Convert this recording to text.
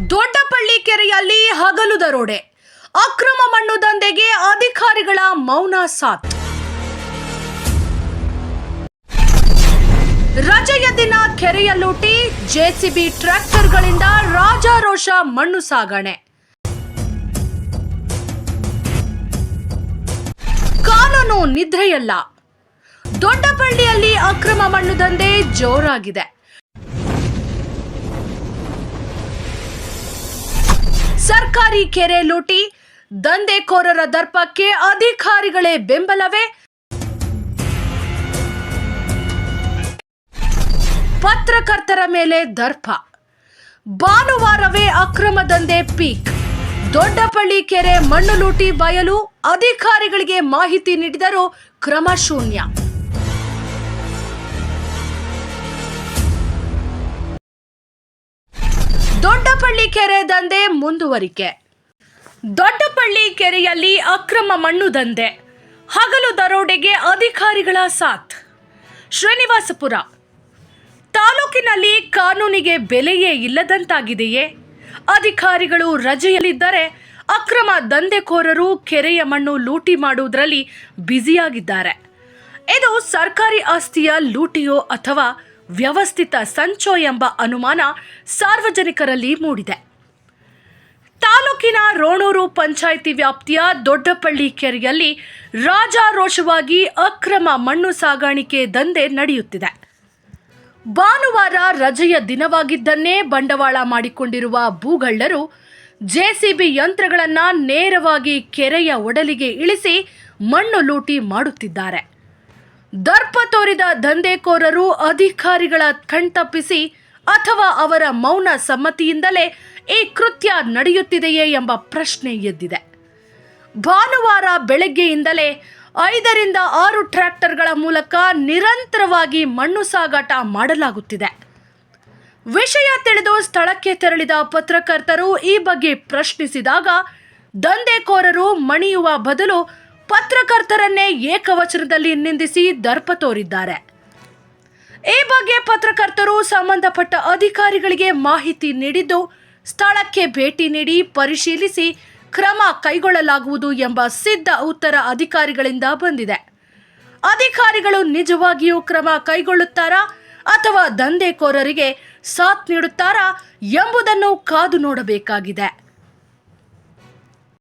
ದೊಡ್ಡಪಳ್ಳಿ ಕೆರೆಯಲ್ಲಿ ಹಗಲು ದರೋಡೆ, ಅಕ್ರಮ ಮಣ್ಣು ದಂಧೆಗೆ ಅಧಿಕಾರಿಗಳ ಮೌನ ಸಾಥ್. ರಜೆಯ ದಿನ ಕೆರೆಯ ಲೂಟಿ, ಜೆಸಿಬಿ ಟ್ರ್ಯಾಕ್ಟರ್ಗಳಿಂದ ರಾಜಾರೋಷ ಮಣ್ಣು ಸಾಗಣೆ. ಕಾನೂನು ನಿದ್ರೆಯಲ್ಲ. ದೊಡ್ಡಪಳ್ಳಿಯಲ್ಲಿ ಅಕ್ರಮ ಮಣ್ಣು ದಂಧೆ ಜೋರಾಗಿದೆ. ಸರ್ಕಾರಿ ಕೆರೆ ಲೂಟಿ, ದಂಧೆಕೋರರ ದರ್ಪಕ್ಕೆ ಅಧಿಕಾರಿಗಳೇ ಬೆಂಬಲವೇ? ಪತ್ರಕರ್ತರ ಮೇಲೆ ದರ್ಪ, ಭಾನುವಾರವೇ ಅಕ್ರಮ ದಂಧೆ ಪೀಕ್. ದೊಡ್ಡಪಳ್ಳಿ ಕೆರೆ ಮಣ್ಣು ಲೂಟಿ ಬಯಲು, ಅಧಿಕಾರಿಗಳಿಗೆ ಮಾಹಿತಿ ನೀಡಿದರೂ ಕ್ರಮ ಶೂನ್ಯ. ದೊಡ್ಡಪಳ್ಳಿ ಕೆರೆ ದಂಧೆ ಮುಂದುವರಿಕೆ. ದೊಡ್ಡಪಳ್ಳಿ ಕೆರೆಯಲ್ಲಿ ಅಕ್ರಮ ಮಣ್ಣು ದಂಧೆ, ಹಗಲು ದರೋಡೆಗೆ ಅಧಿಕಾರಿಗಳ ಸಾಥ್. ಶ್ರೀನಿವಾಸಪುರ ತಾಲೂಕಿನಲ್ಲಿ ಕಾನೂನಿಗೆ ಬೆಲೆಯೇ ಇಲ್ಲದಂತಾಗಿದೆಯೇ? ಅಧಿಕಾರಿಗಳು ರಜೆಯಲ್ಲಿದ್ದರೆ ಅಕ್ರಮ ದಂಧೆಕೋರರು ಕೆರೆಯ ಮಣ್ಣು ಲೂಟಿ ಮಾಡುವುದರಲ್ಲಿ ಬ್ಯುಸಿಯಾಗಿದ್ದಾರೆ. ಇದು ಸರ್ಕಾರಿ ಆಸ್ತಿಯ ಲೂಟಿಯೋ ಅಥವಾ ವ್ಯವಸ್ಥಿತ ಸಂಚೋ ಎಂಬ ಅನುಮಾನ ಸಾರ್ವಜನಿಕರಲ್ಲಿ ಮೂಡಿದೆ. ತಾಲೂಕಿನ ರೋಣೂರು ಪಂಚಾಯಿತಿ ವ್ಯಾಪ್ತಿಯ ದೊಡ್ಡಪಳ್ಳಿ ಕೆರೆಯಲ್ಲಿ ರಾಜಾರೋಷವಾಗಿ ಅಕ್ರಮ ಮಣ್ಣು ಸಾಗಾಣಿಕೆ ದಂಧೆ ನಡೆಯುತ್ತಿದೆ. ಭಾನುವಾರ ರಜೆಯ ದಿನವಾಗಿದ್ದನ್ನೇ ಬಂಡವಾಳ ಮಾಡಿಕೊಂಡಿರುವ ಭೂಗಳ್ಳರು ಜೆಸಿಬಿ ಯಂತ್ರಗಳನ್ನು ನೇರವಾಗಿ ಕೆರೆಯ ಒಡಲಿಗೆ ಇಳಿಸಿ ಮಣ್ಣು ಲೂಟಿ ಮಾಡುತ್ತಿದ್ದಾರೆ. ದರ್ಪ ತೋರಿದ ದಂಧೆಕೋರರು ಅಧಿಕಾರಿಗಳ ಕಣ್ತಪ್ಪಿಸಿ ಅಥವಾ ಅವರ ಮೌನ ಸಮ್ಮತಿಯಿಂದಲೇ ಈ ಕೃತ್ಯ ನಡೆಯುತ್ತಿದೆಯೇ ಎಂಬ ಪ್ರಶ್ನೆ ಎದ್ದಿದೆ. ಭಾನುವಾರ ಬೆಳಗ್ಗೆಯಿಂದಲೇ 5 ರಿಂದ 6 ಟ್ರ್ಯಾಕ್ಟರ್ಗಳ ಮೂಲಕ ನಿರಂತರವಾಗಿ ಮಣ್ಣು ಸಾಗಾಟ ಮಾಡಲಾಗುತ್ತಿದೆ. ವಿಷಯ ತಿಳಿದು ಸ್ಥಳಕ್ಕೆ ತೆರಳಿದ ಪತ್ರಕರ್ತರು ಈ ಬಗ್ಗೆ ಪ್ರಶ್ನಿಸಿದಾಗ ದಂಧೆಕೋರರು ಮಣಿಯುವ ಬದಲು ಪತ್ರಕರ್ತರನ್ನೇ ಏಕವಚನದಲ್ಲಿ ನಿಂದಿಸಿ ದರ್ಪ ತೋರಿದ್ದಾರೆ. ಈ ಬಗ್ಗೆ ಪತ್ರಕರ್ತರು ಸಂಬಂಧಪಟ್ಟ ಅಧಿಕಾರಿಗಳಿಗೆ ಮಾಹಿತಿ ನೀಡಿದ್ದು, ಸ್ಥಳಕ್ಕೆ ಭೇಟಿ ನೀಡಿ ಪರಿಶೀಲಿಸಿ ಕ್ರಮ ಕೈಗೊಳ್ಳಲಾಗುವುದು ಎಂಬ ಸಿದ್ಧ ಉತ್ತರ ಅಧಿಕಾರಿಗಳಿಂದ ಬಂದಿದೆ. ಅಧಿಕಾರಿಗಳು ನಿಜವಾಗಿಯೂ ಕ್ರಮ ಕೈಗೊಳ್ಳುತ್ತಾರಾ ಅಥವಾ ದಂಧೆಕೋರರಿಗೆ ಸಾಥ್ ನೀಡುತ್ತಾರಾ ಎಂಬುದನ್ನು ಕಾದು ನೋಡಬೇಕಾಗಿದೆ.